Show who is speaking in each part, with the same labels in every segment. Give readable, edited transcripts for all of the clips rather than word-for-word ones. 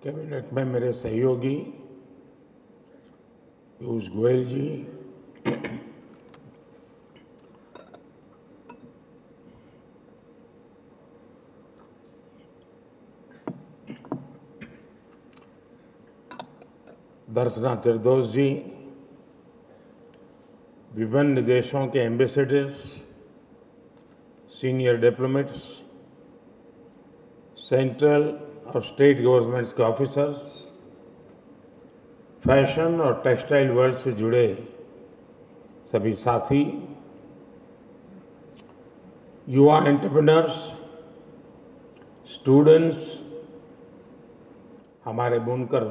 Speaker 1: Cabinet में मेरे सहयोगी पीयूष गोयल जी, दर्शना त्रिदोष जी, विभिन्न देशों के एम्बेसडर्स, सीनियर डिप्लोमेट्स, सेंट्रल और स्टेट गवर्नमेंट्स के ऑफिसर्स, फैशन और टेक्सटाइल वर्ल्ड से जुड़े सभी साथी, युवा एंटरप्रेन्योर्स, स्टूडेंट्स, हमारे बुनकर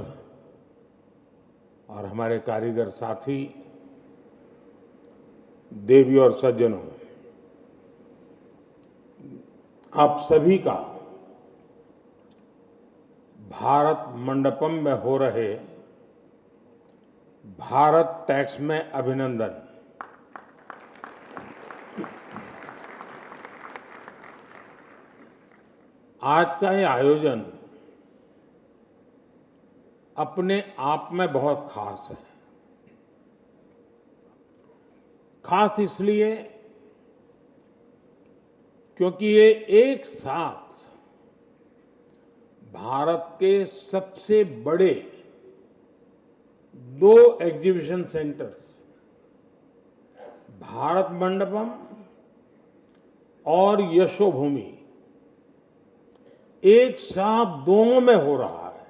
Speaker 1: और हमारे कारीगर साथी, देवी और सज्जनों, आप सभी का भारत मंडपम में हो रहे भारत टैक्स में अभिनंदन। आज का ये आयोजन अपने आप में बहुत खास है। खास इसलिए क्योंकि ये एक साथ भारत के सबसे बड़े 2 एग्जीबिशन सेंटर्स, भारत मंडपम और यशोभूमि, एक साथ दोनों में हो रहा है।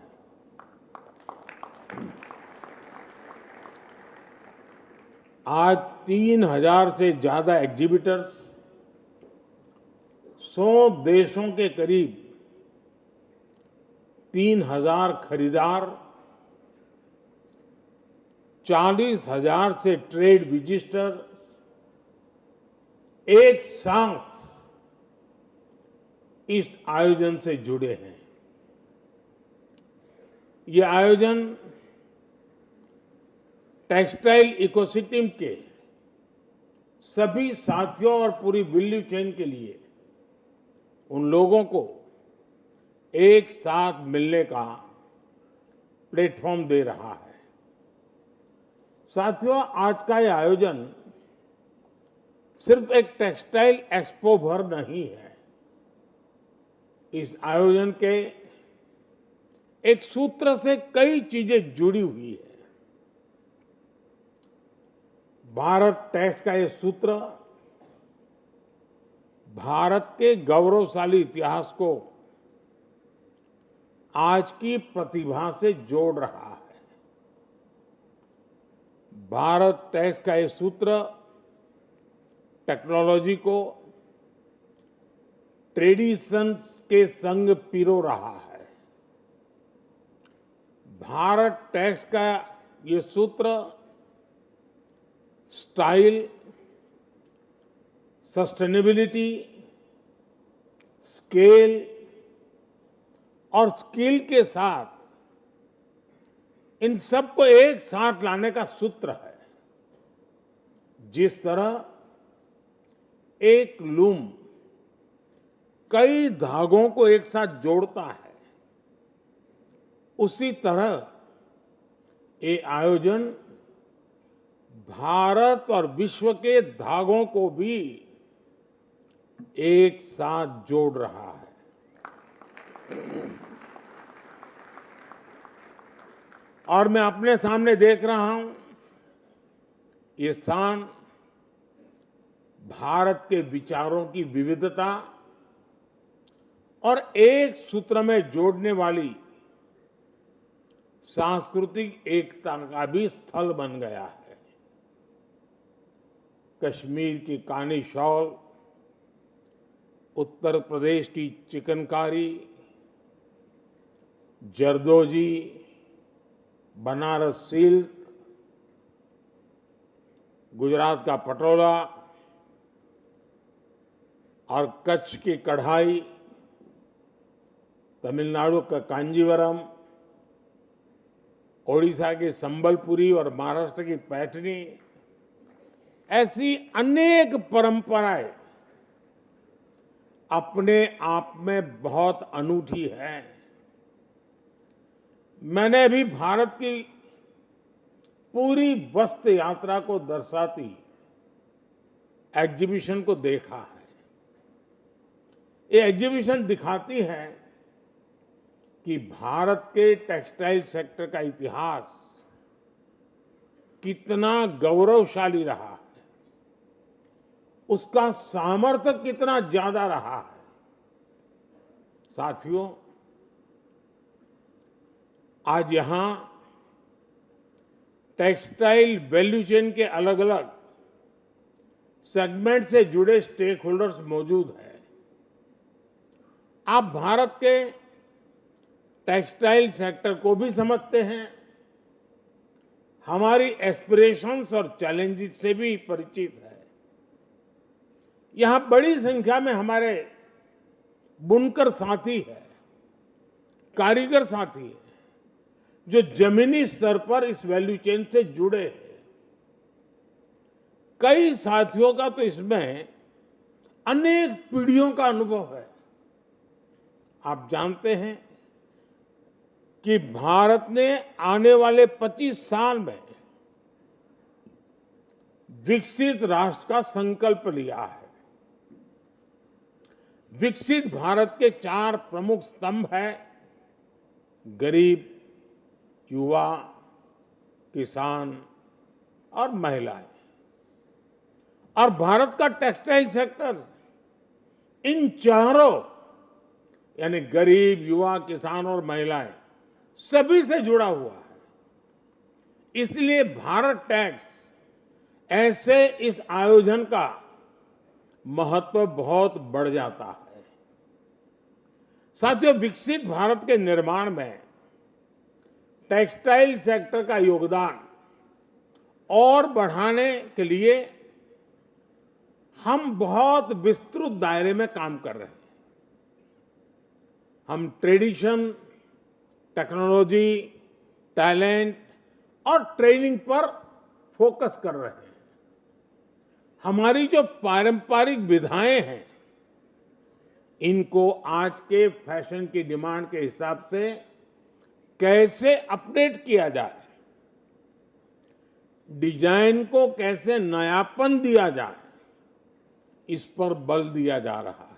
Speaker 1: आज 3000 से ज्यादा एग्जीबिटर्स, 100 देशों के करीब 3000 खरीदार, 40,000 से ट्रेड विजिटर्स एक साथ इस आयोजन से जुड़े हैं। ये आयोजन टेक्सटाइल इकोसिस्टम के सभी साथियों और पूरी वैल्यू चेन के लिए उन लोगों को एक साथ मिलने का प्लेटफॉर्म दे रहा है। साथियों, आज का ये आयोजन सिर्फ एक टेक्सटाइल एक्सपो भर नहीं है। इस आयोजन के एक सूत्र से कई चीजें जुड़ी हुई है। भारत टैक्स का ये सूत्र भारत के गौरवशाली इतिहास को आज की प्रतिभा से जोड़ रहा है। भारत टैक्स का ये सूत्र टेक्नोलॉजी को ट्रेडिशंस के संग पिरो रहा है। भारत टैक्स का ये सूत्र स्टाइल, सस्टेनेबिलिटी, स्केल और स्किल के साथ इन सबको एक साथ लाने का सूत्र है। जिस तरह एक लूम कई धागों को एक साथ जोड़ता है, उसी तरह ये आयोजन भारत और विश्व के धागों को भी एक साथ जोड़ रहा है। और मैं अपने सामने देख रहा हूं, ये स्थान भारत के विचारों की विविधता और एक सूत्र में जोड़ने वाली सांस्कृतिक एकता का भी स्थल बन गया है। कश्मीर की कानी शॉल, उत्तर प्रदेश की चिकनकारी, जरदोजी, बनारस सिल्क, गुजरात का पटोला और कच्छ की कढ़ाई, तमिलनाडु का कांजीवरम, ओडिशा की संबलपुरी और महाराष्ट्र की पैठनी, ऐसी अनेक परंपराएं अपने आप में बहुत अनूठी है। मैंने अभी भारत की पूरी वस्त्र यात्रा को दर्शाती एग्जीबिशन को देखा है। ये एग्जीबिशन दिखाती है कि भारत के टेक्सटाइल सेक्टर का इतिहास कितना गौरवशाली रहा है, उसका सामर्थ्य कितना ज्यादा रहा है। साथियों, आज यहां टेक्सटाइल वैल्यू चेन के अलग अलग सेगमेंट से जुड़े स्टेक होल्डर्स मौजूद हैं। आप भारत के टेक्सटाइल सेक्टर को भी समझते हैं, हमारी एस्पिरेशंस और चैलेंजेस से भी परिचित है। यहां बड़ी संख्या में हमारे बुनकर साथी हैं, कारीगर साथी हैं, जो जमीनी स्तर पर इस वैल्यू चेन से जुड़े हैं। कई साथियों का तो इसमें अनेक पीढ़ियों का अनुभव है। आप जानते हैं कि भारत ने आने वाले 25 साल में विकसित राष्ट्र का संकल्प लिया है। विकसित भारत के 4 प्रमुख स्तंभ हैं: गरीब, युवा, किसान और महिलाएं। और भारत का टेक्सटाइल सेक्टर इन चारों यानी गरीब, युवा, किसान और महिलाएं सभी से जुड़ा हुआ है। इसलिए भारत टैक्स ऐसे इस आयोजन का महत्व बहुत बढ़ जाता है। साथियों, विकसित भारत के निर्माण में टेक्सटाइल सेक्टर का योगदान और बढ़ाने के लिए हम बहुत विस्तृत दायरे में काम कर रहे हैं। हम ट्रेडिशन, टेक्नोलॉजी, टैलेंट और ट्रेनिंग पर फोकस कर रहे हैं। हमारी जो पारंपरिक विधाएं हैं, इनको आज के फैशन की डिमांड के हिसाब से कैसे अपडेट किया जाए, डिजाइन को कैसे नयापन दिया जाए, इस पर बल दिया जा रहा है।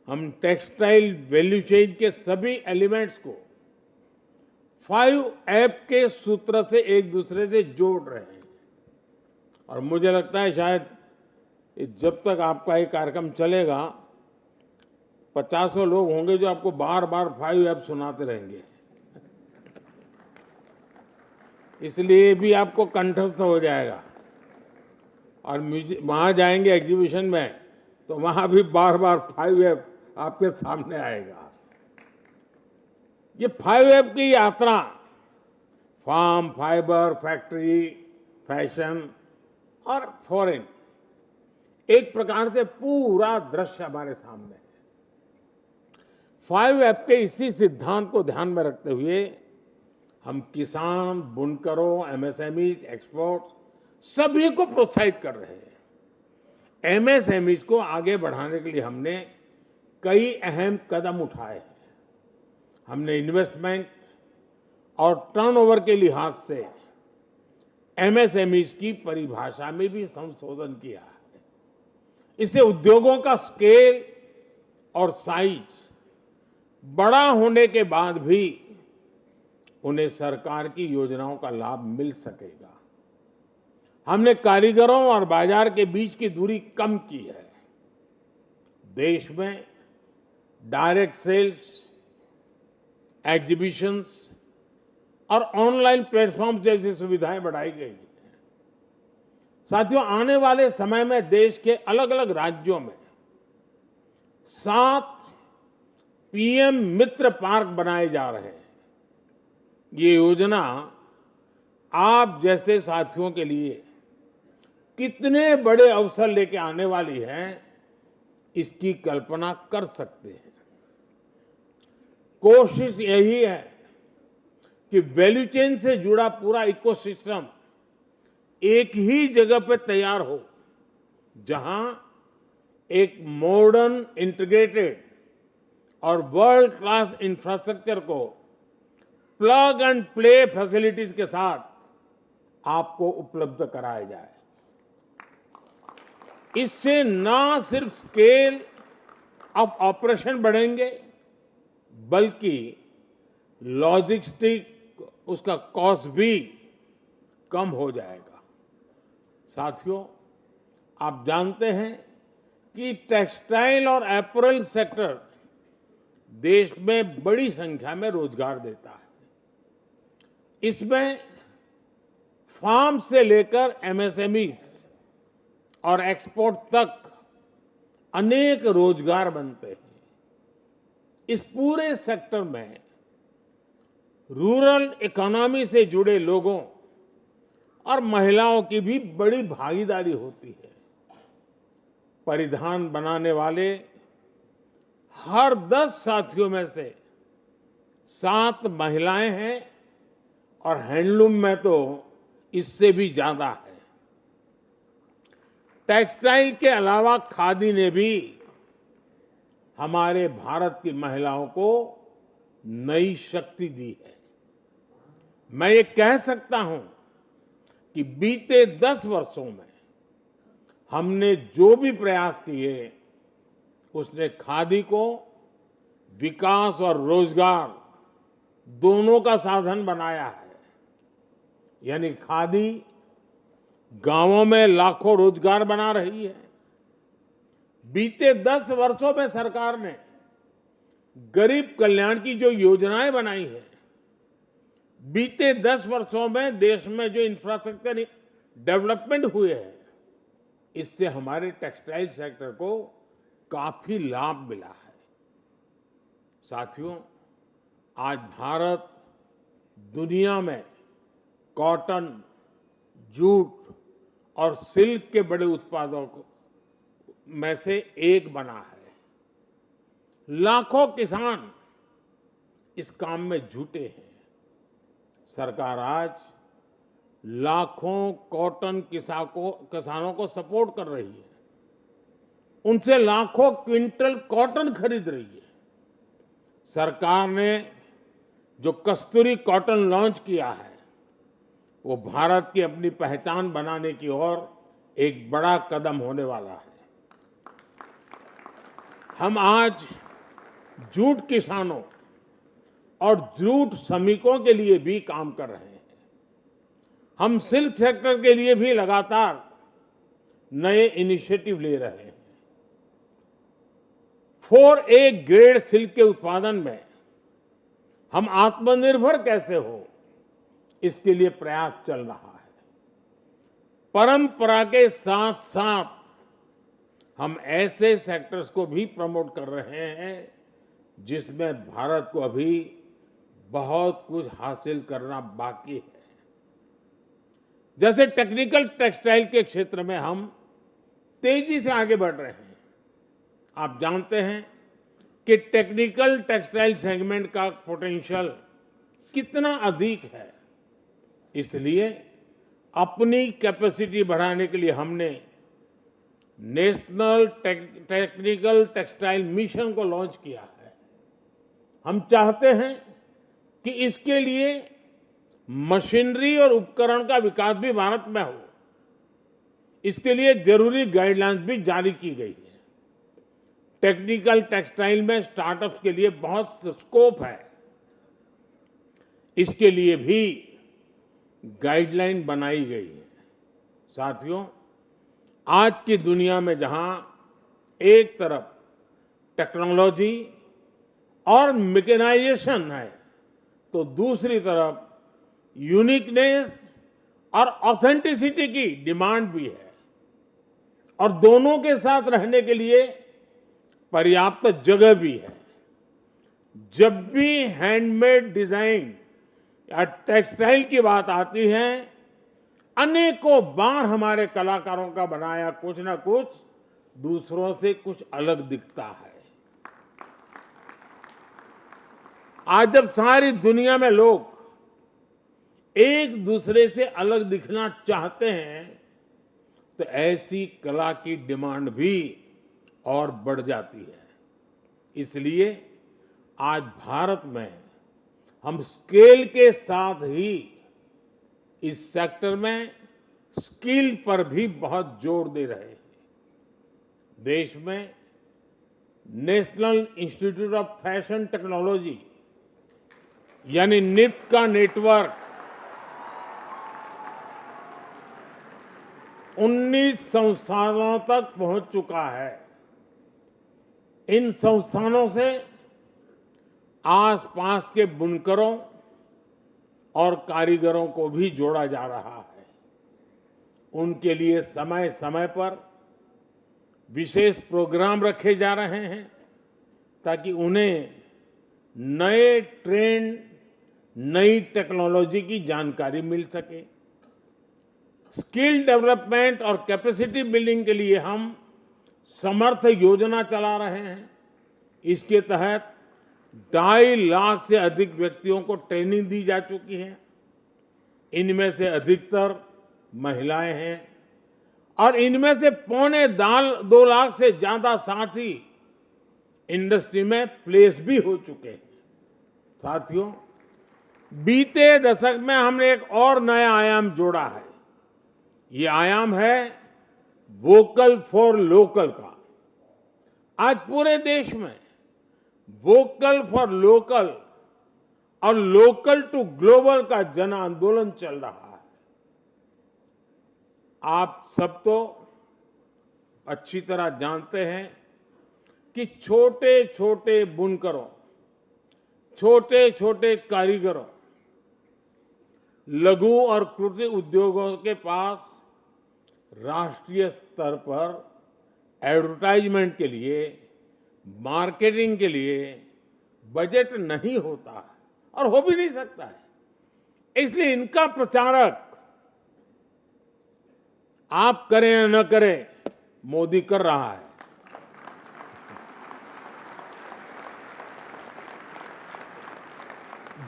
Speaker 1: हम टेक्सटाइल वैल्यू चेन के सभी एलिमेंट्स को 5 एप के सूत्र से एक दूसरे से जोड़ रहे हैं। और मुझे लगता है शायद जब तक आपका ये कार्यक्रम चलेगा 50 लोग होंगे जो आपको बार बार 5 एप सुनाते रहेंगे, इसलिए भी आपको कंठस्थ हो जाएगा। और वहां जाएंगे एग्जीबिशन में तो वहां भी बार बार 5 एप आपके सामने आएगा। ये 5 एप की यात्रा फार्म, फाइबर, फैक्ट्री, फैशन और फॉरेन, एक प्रकार से पूरा दृश्य हमारे सामने है। 5 एप के इसी सिद्धांत को ध्यान में रखते हुए हम किसान, बुनकरों, एमएसएमई, एक्सपोर्ट सभी को प्रोत्साहित कर रहे हैं। एमएसएमई को आगे बढ़ाने के लिए हमने कई अहम कदम उठाए हैं। हमने इन्वेस्टमेंट और टर्नओवर के लिहाज से एमएसएमई की परिभाषा में भी संशोधन किया है। इससे उद्योगों का स्केल और साइज बड़ा होने के बाद भी उन्हें सरकार की योजनाओं का लाभ मिल सकेगा। हमने कारीगरों और बाजार के बीच की दूरी कम की है। देश में डायरेक्ट सेल्स, एग्जीबिशंस और ऑनलाइन प्लेटफॉर्म जैसी सुविधाएं बढ़ाई गई हैं। साथियों, आने वाले समय में देश के अलग अलग राज्यों में 7 पीएम मित्र पार्क बनाए जा रहे हैं। ये योजना आप जैसे साथियों के लिए कितने बड़े अवसर लेके आने वाली है, इसकी कल्पना कर सकते हैं। कोशिश यही है कि वैल्यू चेन से जुड़ा पूरा इकोसिस्टम एक ही जगह पे तैयार हो, जहां एक मॉडर्न, इंटीग्रेटेड और वर्ल्ड क्लास इंफ्रास्ट्रक्चर को प्लग एंड प्ले फैसिलिटीज के साथ आपको उपलब्ध कराया जाए। इससे ना सिर्फ स्केल ऑफ ऑपरेशन बढ़ेंगे, बल्कि लॉजिस्टिक उसका कॉस्ट भी कम हो जाएगा। साथियों, आप जानते हैं कि टेक्सटाइल और अपैरल सेक्टर देश में बड़ी संख्या में रोजगार देता है। इसमें फार्म से लेकर एमएसएमईज और एक्सपोर्ट तक अनेक रोजगार बनते हैं। इस पूरे सेक्टर में रूरल इकोनॉमी से जुड़े लोगों और महिलाओं की भी बड़ी भागीदारी होती है। परिधान बनाने वाले हर 10 साथियों में से 7 महिलाएं हैं और हैंडलूम में तो इससे भी ज्यादा है। टेक्सटाइल के अलावा खादी ने भी हमारे भारत की महिलाओं को नई शक्ति दी है। मैं ये कह सकता हूं कि बीते 10 वर्षों में हमने जो भी प्रयास किए, उसने खादी को विकास और रोजगार दोनों का साधन बनाया है। यानी खादी गांवों में लाखों रोजगार बना रही है। बीते 10 वर्षों में सरकार ने गरीब कल्याण की जो योजनाएं बनाई है, बीते 10 वर्षों में देश में जो इंफ्रास्ट्रक्चर डेवलपमेंट हुए हैं, इससे हमारे टेक्सटाइल सेक्टर को काफी लाभ मिला है। साथियों, आज भारत दुनिया में कॉटन, जूट और सिल्क के बड़े उत्पादों में से एक बना है। लाखों किसान इस काम में जुटे हैं। सरकार आज लाखों कॉटन किसानों को सपोर्ट कर रही है। उनसे लाखों क्विंटल कॉटन खरीद रही है। सरकार ने जो कस्तूरी कॉटन लॉन्च किया है, वो भारत की अपनी पहचान बनाने की ओर एक बड़ा कदम होने वाला है। हम आज जूट किसानों और जूट श्रमिकों के लिए भी काम कर रहे हैं। हम सिल्क सेक्टर के लिए भी लगातार नए इनिशिएटिव ले रहे हैं। 4A ग्रेड सिल्क के उत्पादन में हम आत्मनिर्भर कैसे हो, इसके लिए प्रयास चल रहा है। परंपरा के साथ साथ हम ऐसे सेक्टर्स को भी प्रमोट कर रहे हैं जिसमें भारत को अभी बहुत कुछ हासिल करना बाकी है। जैसे टेक्निकल टेक्सटाइल के क्षेत्र में हम तेजी से आगे बढ़ रहे हैं। आप जानते हैं कि टेक्निकल टेक्सटाइल सेगमेंट का पोटेंशियल कितना अधिक है। इसलिए अपनी कैपेसिटी बढ़ाने के लिए हमने नेशनल टेक्निकल टेक्सटाइल मिशन को लॉन्च किया है। हम चाहते हैं कि इसके लिए मशीनरी और उपकरण का विकास भी भारत में हो। इसके लिए जरूरी गाइडलाइंस भी जारी की गई है। टेक्निकल टेक्सटाइल में स्टार्टअप्स के लिए बहुत स्कोप है। इसके लिए भी गाइडलाइन बनाई गई है। साथियों, आज की दुनिया में जहां एक तरफ टेक्नोलॉजी और मैकेनाइजेशन है, तो दूसरी तरफ यूनिकनेस और ऑथेंटिसिटी की डिमांड भी है। और दोनों के साथ रहने के लिए पर्याप्त जगह भी है। जब भी हैंडमेड डिजाइन या टेक्सटाइल की बात आती है, अनेकों बार हमारे कलाकारों का बनाया कुछ ना कुछ दूसरों से कुछ अलग दिखता है। आज जब सारी दुनिया में लोग एक दूसरे से अलग दिखना चाहते हैं, तो ऐसी कला की डिमांड भी और बढ़ जाती है। इसलिए आज भारत में हम स्केल के साथ ही इस सेक्टर में स्किल पर भी बहुत जोर दे रहे हैं। देश में national institute of fashion technology यानी निफ्ट का नेटवर्क 19 संस्थानों तक पहुंच चुका है। इन संस्थानों से आसपास के बुनकरों और कारीगरों को भी जोड़ा जा रहा है। उनके लिए समय समय पर विशेष प्रोग्राम रखे जा रहे हैं ताकि उन्हें नए ट्रेंड, नई टेक्नोलॉजी की जानकारी मिल सके। स्किल डेवलपमेंट और कैपेसिटी बिल्डिंग के लिए हम समर्थ योजना चला रहे हैं। इसके तहत 2.5 लाख से अधिक व्यक्तियों को ट्रेनिंग दी जा चुकी है। इनमें से अधिकतर महिलाएं हैं और इनमें से 2.25 लाख से ज्यादा साथी इंडस्ट्री में प्लेस भी हो चुके हैं। साथियों, बीते दशक में हमने एक और नया आयाम जोड़ा है। ये आयाम है वोकल फॉर लोकल का। आज पूरे देश में वोकल फॉर लोकल और लोकल टू ग्लोबल का जन आंदोलन चल रहा है। आप सब तो अच्छी तरह जानते हैं कि छोटे छोटे बुनकरों, छोटे छोटे कारीगरों, लघु और कुटीर उद्योगों के पास राष्ट्रीय स्तर पर एडवर्टाइजमेंट के लिए, मार्केटिंग के लिए बजट नहीं होता है और हो भी नहीं सकता है। इसलिए इनका प्रचारक आप करें या न करें, मोदी कर रहा है।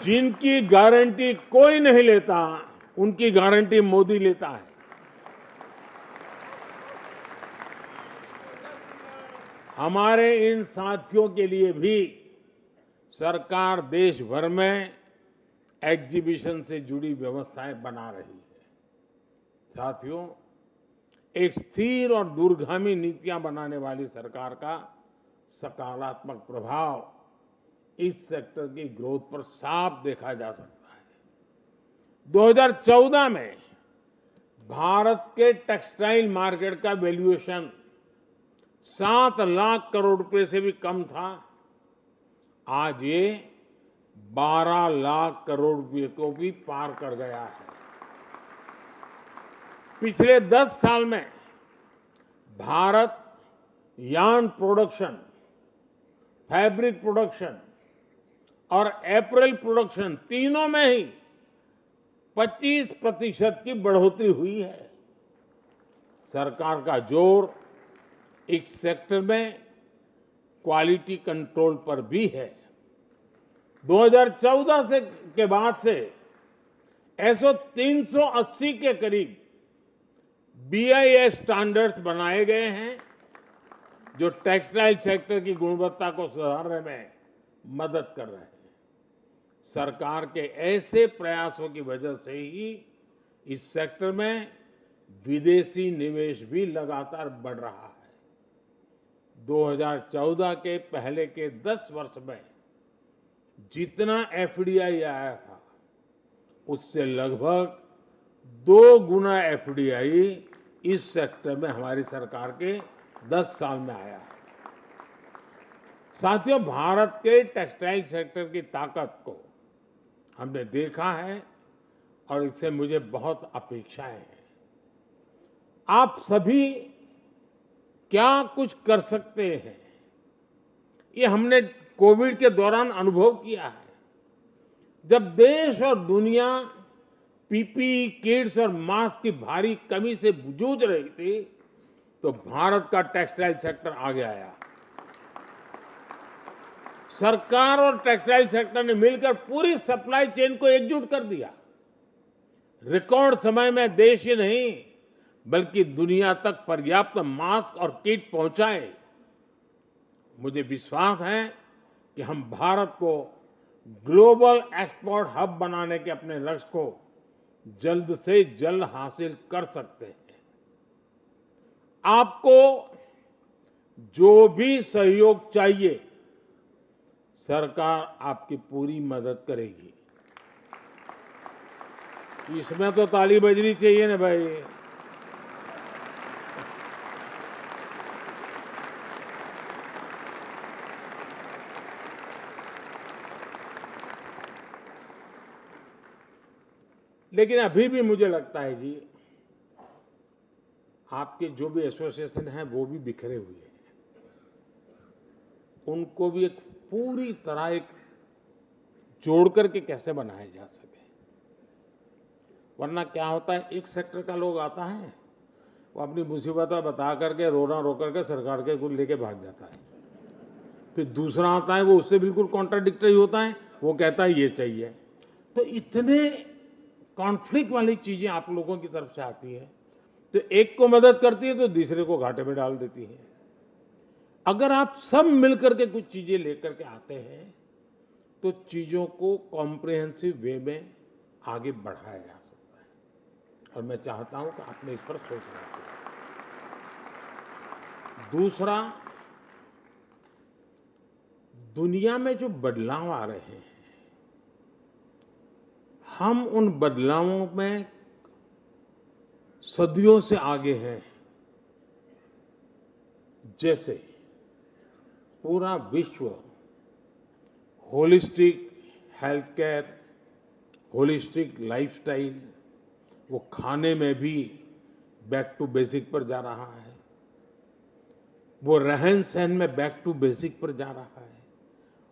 Speaker 1: जिनकी गारंटी कोई नहीं लेता, उनकी गारंटी मोदी लेता है। हमारे इन साथियों के लिए भी सरकार देश भर में एग्जीबिशन से जुड़ी व्यवस्थाएं बना रही है। साथियों, एक स्थिर और दूरगामी नीतियां बनाने वाली सरकार का सकारात्मक प्रभाव इस सेक्टर की ग्रोथ पर साफ देखा जा सकता है। 2014 में भारत के टेक्सटाइल मार्केट का वैल्यूएशन 7 लाख करोड़ रुपए से भी कम था। आज ये 12 लाख करोड़ रुपए को भी पार कर गया है। पिछले 10 साल में Bharat yarn production, fabric production और एपरल प्रोडक्शन तीनों में ही 25% की बढ़ोतरी हुई है। सरकार का जोर इस सेक्टर में क्वालिटी कंट्रोल पर भी है। 2014 से के बाद से ऐसो 380 के करीब BIS स्टैंडर्ड्स बनाए गए हैं जो टेक्सटाइल सेक्टर की गुणवत्ता को सुधारने में मदद कर रहे हैं। सरकार के ऐसे प्रयासों की वजह से ही इस सेक्टर में विदेशी निवेश भी लगातार बढ़ रहा है। 2014 के पहले के 10 वर्ष में जितना FDI आया था, उससे लगभग 2 गुना FDI इस सेक्टर में हमारी सरकार के 10 साल में आया है। साथियों, भारत के टेक्सटाइल सेक्टर की ताकत को हमने देखा है और इससे मुझे बहुत अपेक्षाएं हैं। आप सभी क्या कुछ कर सकते हैं, ये हमने कोविड के दौरान अनुभव किया है। जब देश और दुनिया PPE किट्स और मास्क की भारी कमी से जूझ रही थी, तो भारत का टेक्सटाइल सेक्टर आगे आया। सरकार और टेक्सटाइल सेक्टर ने मिलकर पूरी सप्लाई चेन को एकजुट कर दिया। रिकॉर्ड समय में देश ही नहीं बल्कि दुनिया तक पर्याप्त मास्क और किट पहुंचाए। मुझे विश्वास है कि हम भारत को ग्लोबल एक्सपोर्ट हब बनाने के अपने लक्ष्य को जल्द से जल्द हासिल कर सकते हैं। आपको जो भी सहयोग चाहिए, सरकार आपकी पूरी मदद करेगी। इसमें तो ताली बजनी चाहिए ना भाई। लेकिन अभी भी मुझे लगता है जी, आपके जो भी एसोसिएशन हैं वो भी बिखरे हुए हैं। उनको भी एक पूरी तरह एक जोड़ करके कैसे बनाया जा सके। वरना क्या होता है, एक सेक्टर का लोग आता है, वो अपनी मुसीबतें बता करके रो करके सरकार के गुल लेके भाग जाता है। फिर दूसरा आता है, वो उससे बिल्कुल कॉन्ट्राडिक्टरी होता है, वो कहता है ये चाहिए। तो इतने कॉन्फ्लिक्ट वाली चीजें आप लोगों की तरफ से आती है, तो एक को मदद करती है तो दूसरे को घाटे में डाल देती है। अगर आप सब मिलकर के कुछ चीजें लेकर के आते हैं तो चीजों को कॉम्प्रिहेंसिव वे में आगे बढ़ाया जा सकता है। और मैं चाहता हूं कि आपने इस पर सोचना चाहिए। दूसरा, दुनिया में जो बदलाव आ रहे हैं, हम उन बदलावों में सदियों से आगे हैं। जैसे पूरा विश्व holistic health care, holistic lifestyle, वो खाने में भी बैक टू बेसिक पर जा रहा है, वो रहन सहन में बैक टू बेसिक पर जा रहा है,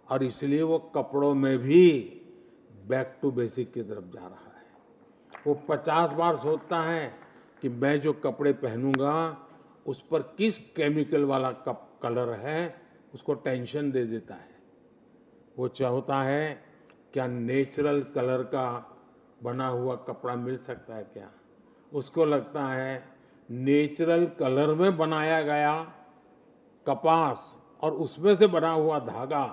Speaker 1: और इसलिए वो कपड़ों में भी बैक टू बेसिक की तरफ जा रहा है। वो 50 बार सोचता है कि मैं जो कपड़े पहनूंगा उस पर किस केमिकल वाला कलर है, उसको टेंशन दे देता है। वो चाहता है क्या नेचुरल कलर का बना हुआ कपड़ा मिल सकता है क्या। उसको लगता है नेचुरल कलर में बनाया गया कपास और उसमें से बना हुआ धागा,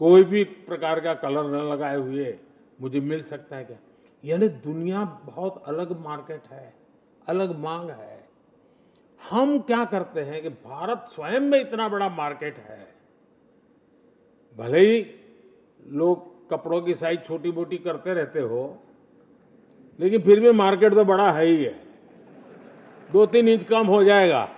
Speaker 1: कोई भी प्रकार का कलर न लगाए हुए मुझे मिल सकता है क्या। यानी दुनिया बहुत अलग मार्केट है, अलग मांग है। हम क्या करते हैं कि भारत स्वयं में इतना बड़ा मार्केट है, भले ही लोग कपड़ों की साइज छोटी मोटी करते रहते हो, लेकिन फिर भी मार्केट तो बड़ा है ही है, 2-3 इंच कम हो जाएगा।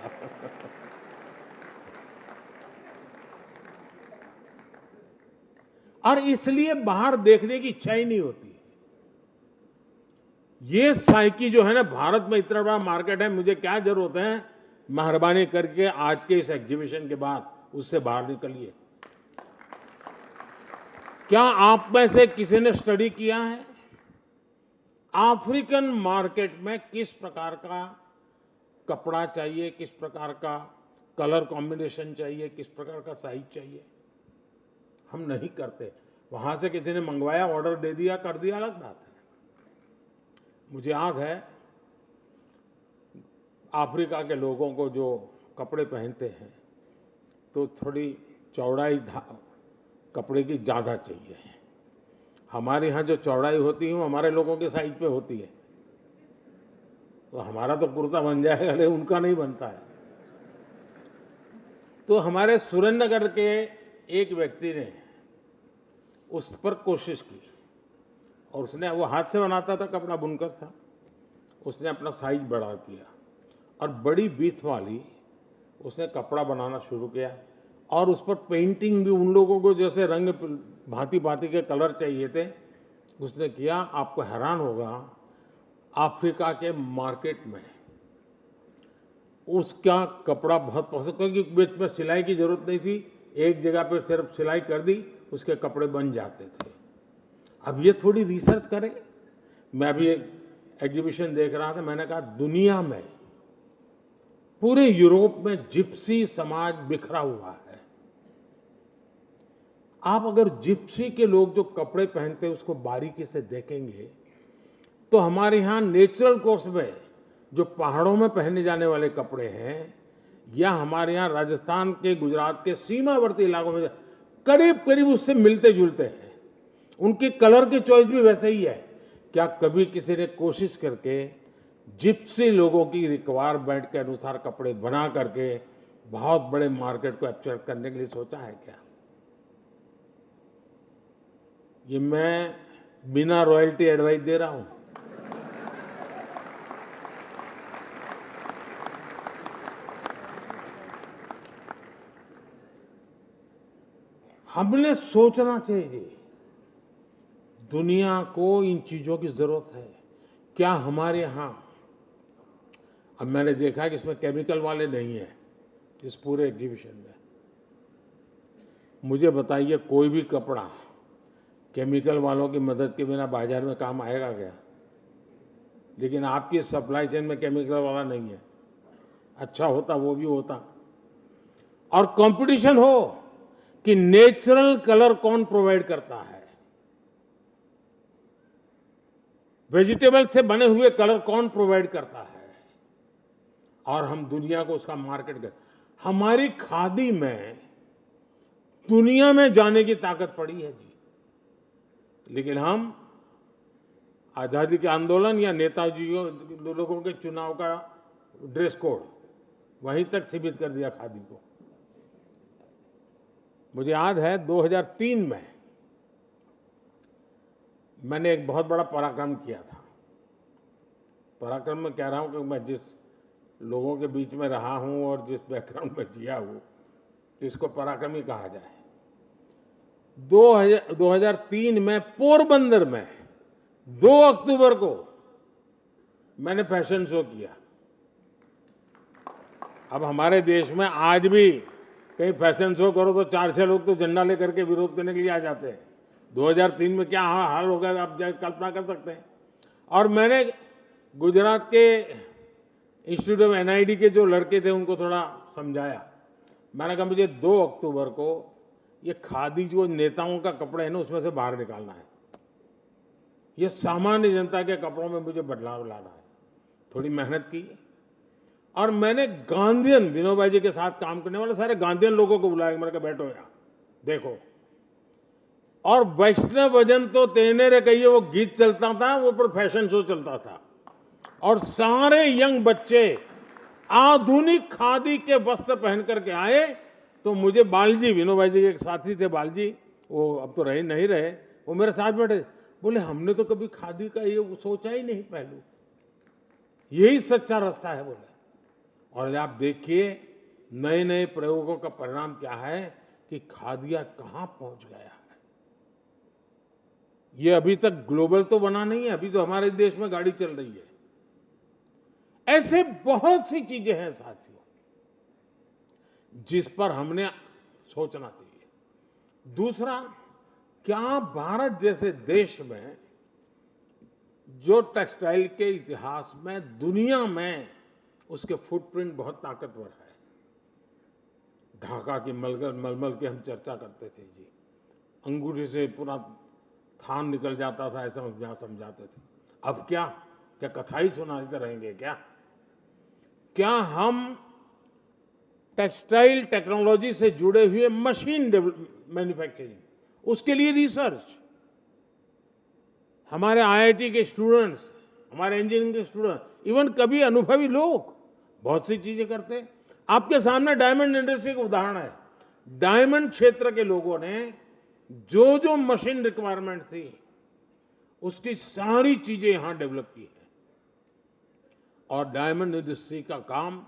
Speaker 1: और इसलिए बाहर देखने की इच्छा ही नहीं होती। ये साइकी जो है ना, भारत में इतना बड़ा मार्केट है, मुझे क्या जरूरत है, मेहरबानी करके आज के इस एग्जीबिशन के बाद उससे बाहर निकलिए। क्या आप में से किसी ने स्टडी किया है अफ्रीकन मार्केट में किस प्रकार का कपड़ा चाहिए, किस प्रकार का कलर कॉम्बिनेशन चाहिए, किस प्रकार का साइज चाहिए? हम नहीं करते। वहां से किसी ने मंगवाया, ऑर्डर दे दिया, कर दिया, अलग बात है। मुझे याद है अफ्रीका के लोगों को जो कपड़े पहनते हैं तो थोड़ी चौड़ाई कपड़े की ज़्यादा चाहिए। हमारे यहाँ जो चौड़ाई होती है वो हमारे लोगों के साइज पे होती है, तो हमारा तो कुर्ता बन जाएगा, लेकिन उनका नहीं बनता है। तो हमारे सुरेंद्रनगर के एक व्यक्ति ने उस पर कोशिश की और उसने, वो हाथ से बनाता था, कपड़ा बुनकर था, उसने अपना साइज बड़ा किया और बड़ी बीथ वाली उसने कपड़ा बनाना शुरू किया और उस पर पेंटिंग भी उन लोगों को जैसे रंग भांति भांति के कलर चाहिए थे उसने किया। आपको हैरान होगा, अफ्रीका के मार्केट में उसका कपड़ा बहुत पसंद, क्योंकि बीच में सिलाई की जरूरत नहीं थी, एक जगह पर सिर्फ सिलाई कर दी, उसके कपड़े बन जाते थे। अब ये थोड़ी रिसर्च करें। मैं अभी एक एग्जीबिशन देख रहा था, मैंने कहा दुनिया में, पूरे यूरोप में जिप्सी समाज बिखरा हुआ है। आप अगर जिप्सी के लोग जो कपड़े पहनते हैं उसको बारीकी से देखेंगे तो हमारे यहाँ नेचुरल कोर्स में जो पहाड़ों में पहने जाने वाले कपड़े हैं या हमारे यहाँ राजस्थान के, गुजरात के सीमावर्ती इलाकों में करीब करीब उससे मिलते जुलते हैं। उनकी कलर की चॉइस भी वैसे ही है। क्या कभी किसी ने कोशिश करके जिप्सी लोगों की रिक्वायरमेंट के अनुसार कपड़े बना करके बहुत बड़े मार्केट को कैप्चर करने के लिए सोचा है क्या? ये मैं बिना रॉयल्टी एडवाइस दे रहा हूं। हमने सोचना चाहिए जी, दुनिया को इन चीजों की जरूरत है। क्या हमारे यहां, अब मैंने देखा कि इसमें केमिकल वाले नहीं है इस पूरे एग्जीबिशन में। मुझे बताइए कोई भी कपड़ा केमिकल वालों की मदद के बिना बाजार में काम आएगा क्या? लेकिन आपकी सप्लाई चेन में केमिकल वाला नहीं है। अच्छा होता वो भी होता। और कंपटीशन हो कि नेचुरल कलर कौन प्रोवाइड करता है, वेजिटेबल से बने हुए कलर कौन प्रोवाइड करता है, और हम दुनिया को उसका मार्केट कर। हमारी खादी में दुनिया में जाने की ताकत पड़ी है जी। लेकिन हम आजादी के आंदोलन या नेताजी लोगों के चुनाव का ड्रेस कोड वहीं तक सीमित कर दिया खादी को। मुझे याद है 2003 में मैंने एक बहुत बड़ा पराक्रम किया था। पराक्रम में कह रहा हूं कि मैं जिस लोगों के बीच में रहा हूं और जिस बैकग्राउंड में जिया हूं, इसको पराक्रम ही कहा जाए। 2003 में पोरबंदर में 2 अक्टूबर को मैंने फैशन शो किया। अब हमारे देश में आज भी कहीं फैशन शो करो तो 4-6 लोग तो झंडा लेकर के विरोध करने के लिए आ जाते हैं। 2003 में क्या हाल हो गया आप कल्पना कर सकते हैं। और मैंने गुजरात के इंस्टीट्यूट ऑफ NID के जो लड़के थे उनको थोड़ा समझाया। मैंने कहा मुझे 2 अक्टूबर को ये खादी जो नेताओं का कपड़ा है ना उसमें से बाहर निकालना है। ये सामान्य जनता के कपड़ों में मुझे बदलाव लाना है। थोड़ी मेहनत की और मैंने गांधीयन, विनोबा जी के साथ काम करने वाले सारे गांधीयन लोगों को बुलाया। मैंने कहा बैठो यहाँ देखो। और वैष्णव भजन तो तेने रे कहिए वो गीत चलता था, वो पर फैशन शो चलता था। और सारे यंग बच्चे आधुनिक खादी के वस्त्र पहन करके आए। तो मुझे बालजी, विनोबा जी के एक साथी थे बालजी, वो अब तो रहे नहीं रहे, वो मेरे साथ बैठे, बोले हमने तो कभी खादी का ये सोचा ही नहीं पहलू, यही सच्चा रास्ता है बोले। और आप देखिए नए नए प्रयोगों का परिणाम क्या है कि खादी आज कहां पहुंच गया है। ये अभी तक ग्लोबल तो बना नहीं है, अभी तो हमारे देश में गाड़ी चल रही है। ऐसे बहुत सी चीजें हैं साथियों जिस पर हमने सोचना चाहिए। दूसरा, क्या भारत जैसे देश में जो टेक्सटाइल के इतिहास में दुनिया में उसके फुटप्रिंट बहुत ताकतवर है। ढाका की मलमल की हम चर्चा करते थे जी, अंगूठी से पूरा थान निकल जाता था, ऐसा समझाते थे। अब क्या कथा ही सुनाते रहेंगे क्या हम टेक्सटाइल टेक्नोलॉजी से जुड़े हुए मशीन मैन्युफैक्चरिंग, उसके लिए रिसर्च, हमारे IIT के स्टूडेंट्स, हमारे इंजीनियरिंग के स्टूडेंट, इवन कभी अनुभवी लोग बहुत सी चीजें करते हैं। आपके सामने डायमंड इंडस्ट्री का उदाहरण है। डायमंड क्षेत्र के लोगों ने जो जो मशीन रिक्वायरमेंट थी उसकी सारी चीजें यहां डेवलप की है। और डायमंड इंडस्ट्री का काम,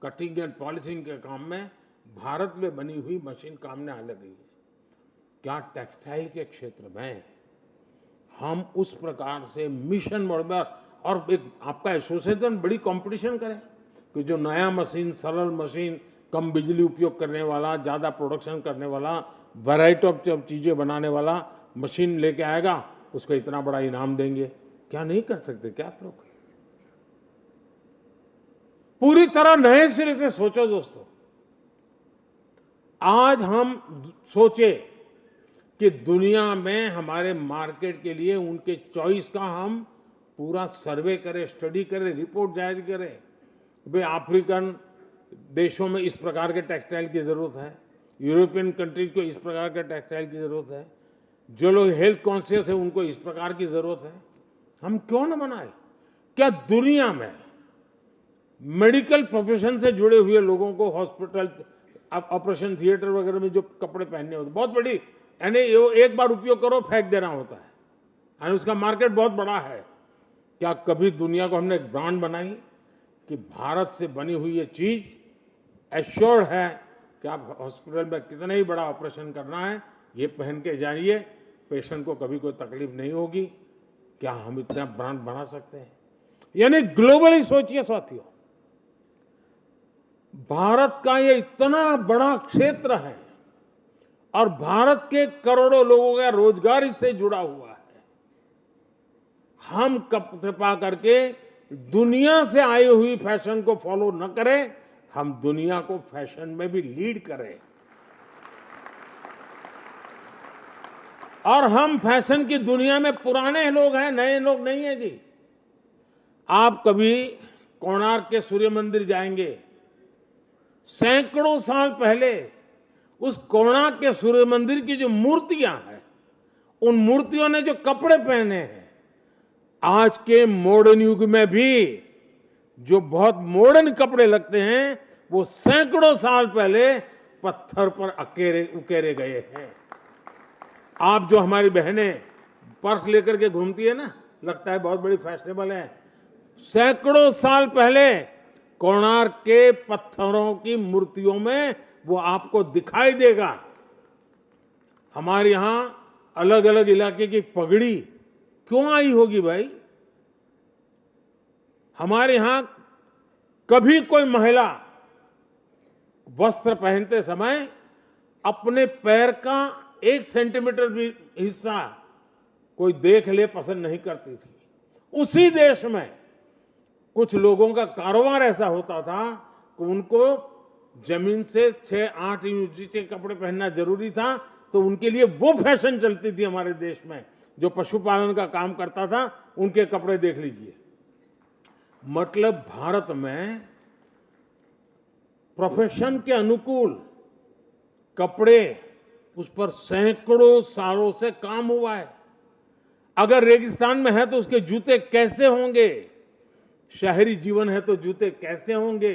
Speaker 1: कटिंग एंड पॉलिशिंग के काम में भारत में बनी हुई मशीन काम में आने लगी है। क्या टेक्सटाइल के क्षेत्र में हम उस प्रकार से मिशन मोड में, और एक आपका एसोसिएशन बड़ी कंपटीशन करें कि जो नया मशीन, सरल मशीन, कम बिजली उपयोग करने वाला, ज्यादा प्रोडक्शन करने वाला, वैरायटी ऑफ चीजें बनाने वाला मशीन लेके आएगा, उसको इतना बड़ा इनाम देंगे। क्या नहीं कर सकते क्या आप लोग? पूरी तरह नए सिरे से सोचो दोस्तों। आज हम सोचे कि दुनिया में हमारे मार्केट के लिए उनके चॉइस का हम पूरा सर्वे करें, स्टडी करें, रिपोर्ट जारी करें। भाई अफ्रीकन देशों में इस प्रकार के टेक्सटाइल की जरूरत है, यूरोपियन कंट्रीज को इस प्रकार के टेक्सटाइल की जरूरत है। जो लोग हेल्थ कॉन्शियस है उनको इस प्रकार की जरूरत है, हम क्यों न बनाए? क्या दुनिया में मेडिकल प्रोफेशन से जुड़े हुए लोगों को हॉस्पिटल, ऑपरेशन थिएटर वगैरह में जो कपड़े पहनने होते, बहुत बड़ी, यानी एक बार उपयोग करो फेंक देना होता है, यानी उसका मार्केट बहुत बड़ा है। क्या कभी दुनिया को हमने एक ब्रांड बनाई कि भारत से बनी हुई ये चीज एश्योर्ड है कि आप हॉस्पिटल में कितना ही बड़ा ऑपरेशन करना है, ये पहन के जाइए, पेशेंट को कभी कोई तकलीफ नहीं होगी? क्या हम इतना ब्रांड बना सकते हैं? यानी ग्लोबली सोचिए साथियों, भारत का ये इतना बड़ा क्षेत्र है और भारत के करोड़ों लोगों का रोजगार इससे जुड़ा हुआ है। हम कृपा करके दुनिया से आई हुई फैशन को फॉलो न करें, हम दुनिया को फैशन में भी लीड करें। और हम फैशन की दुनिया में पुराने लोग हैं, नए लोग नहीं हैं जी। आप कभी कोणार्क के सूर्य मंदिर जाएंगे, सैकड़ों साल पहले उस कोणार्क के सूर्य मंदिर की जो मूर्तियां हैं, उन मूर्तियों ने जो कपड़े पहने हैं, आज के मॉडर्न युग में भी जो बहुत मॉडर्न कपड़े लगते हैं, वो सैकड़ों साल पहले पत्थर पर उकेरे गए हैं। आप जो हमारी बहनें पर्स लेकर के घूमती है ना, लगता है बहुत बड़ी फैशनेबल है, सैकड़ों साल पहले कोणार्क के पत्थरों की मूर्तियों में वो आपको दिखाई देगा। हमारे यहां अलग अलग इलाके की पगड़ी क्यों आई होगी भाई? हमारे यहां कभी कोई महिला वस्त्र पहनते समय अपने पैर का 1 सेंटीमीटर भी हिस्सा कोई देख ले पसंद नहीं करती थी। उसी देश में कुछ लोगों का कारोबार ऐसा होता था कि उनको जमीन से 6-8 इंच नीचे कपड़े पहनना जरूरी था, तो उनके लिए वो फैशन चलती थी हमारे देश में। जो पशुपालन का काम करता था, उनके कपड़े देख लीजिए। मतलब भारत में प्रोफेशन के अनुकूल कपड़े, उस पर सैकड़ों सालों से काम हुआ है। अगर रेगिस्तान में है तो उसके जूते कैसे होंगे? शहरी जीवन है तो जूते कैसे होंगे?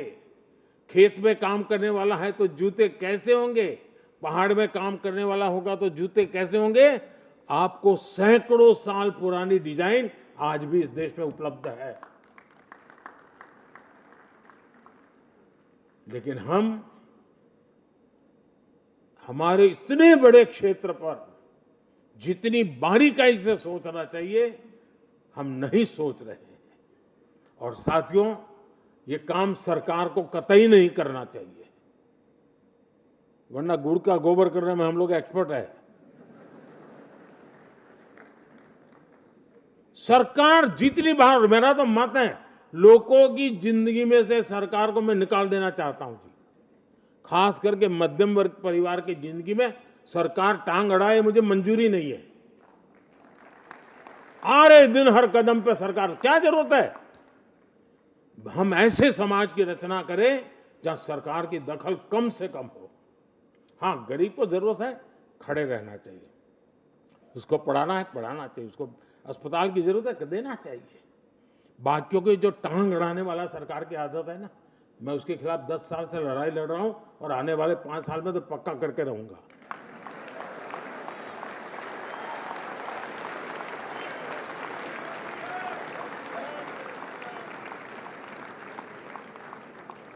Speaker 1: खेत में काम करने वाला है तो जूते कैसे होंगे? पहाड़ में काम करने वाला होगा तो जूते कैसे होंगे? आपको सैकड़ों साल पुरानी डिजाइन आज भी इस देश में उपलब्ध है। लेकिन हम हमारे इतने बड़े क्षेत्र पर जितनी बारीकाई से सोचना चाहिए, हम नहीं सोच रहे हैं। और साथियों, ये काम सरकार को कतई नहीं करना चाहिए, वरना गुड़ का गोबर करने में हम लोग एक्सपर्ट है। सरकार जितनी बार, मेरा तो मत है, लोगों की जिंदगी में से सरकार को मैं निकाल देना चाहता हूं जी। खास करके मध्यम वर्ग परिवार की जिंदगी में सरकार टांग अड़ाए, मुझे मंजूरी नहीं है। आरे दिन हर कदम पे सरकार, क्या जरूरत है? हम ऐसे समाज की रचना करें जहां सरकार की दखल कम से कम हो। हाँ, गरीब को जरूरत है, खड़े रहना चाहिए, उसको पढ़ाना है पढ़ाना चाहिए, उसको अस्पताल की जरूरत है देना चाहिए। बाकियों की जो टांग अड़ाने वाला सरकार की आदत है ना, मैं उसके खिलाफ 10 साल से लड़ाई लड़ रहा हूं और आने वाले 5 साल में तो पक्का करके रहूंगा।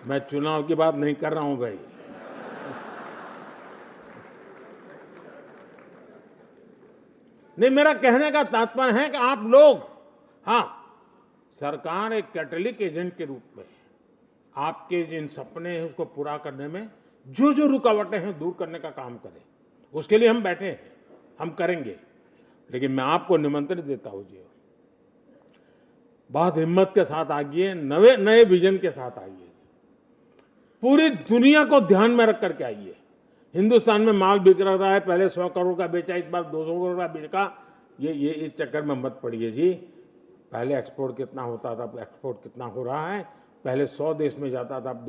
Speaker 1: मैं चुनाव की बात नहीं कर रहा हूं भाई। नहीं, मेरा कहने का तात्पर्य है कि आप लोग, हाँ, सरकार एक कैटलिक एजेंट के रूप में आपके जिन सपने हैं उसको पूरा करने में जो जो रुकावटें हैं दूर करने का काम करें। उसके लिए हम बैठे हैं, हम करेंगे। लेकिन मैं आपको निमंत्रण देता हूं जी, बहुत हिम्मत के साथ आइए, नए विजन के साथ आइए, पूरी दुनिया को ध्यान में रख करके आइए। हिंदुस्तान में माल बिक रहा है, पहले 100 करोड़ का बेचा, इस बार 200 करोड़ का बेचा, ये इस चक्कर में मत पड़िए जी। पहले एक्सपोर्ट कितना होता था, अब एक्सपोर्ट कितना हो रहा है? पहले 100 देश में जाता था, अब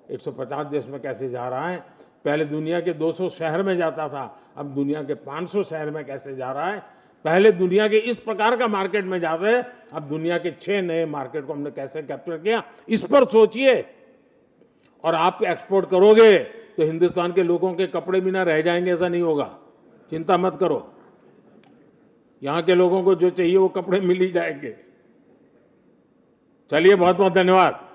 Speaker 1: 150 देश में कैसे जा रहा है? पहले दुनिया के 200 शहर में जाता था, अब दुनिया के 500 शहर में कैसे जा रहा है। पहले दुनिया के इस प्रकार का मार्केट में जाते, अब दुनिया के 6 नए मार्केट को हमने कैसे कैप्चर किया, इस पर सोचिए। और आप एक्सपोर्ट करोगे तो हिंदुस्तान के लोगों के कपड़े भी ना रह जाएंगे, ऐसा नहीं होगा, चिंता मत करो। यहां के लोगों को जो चाहिए वो कपड़े मिल ही जाएंगे। चलिए, बहुत बहुत धन्यवाद।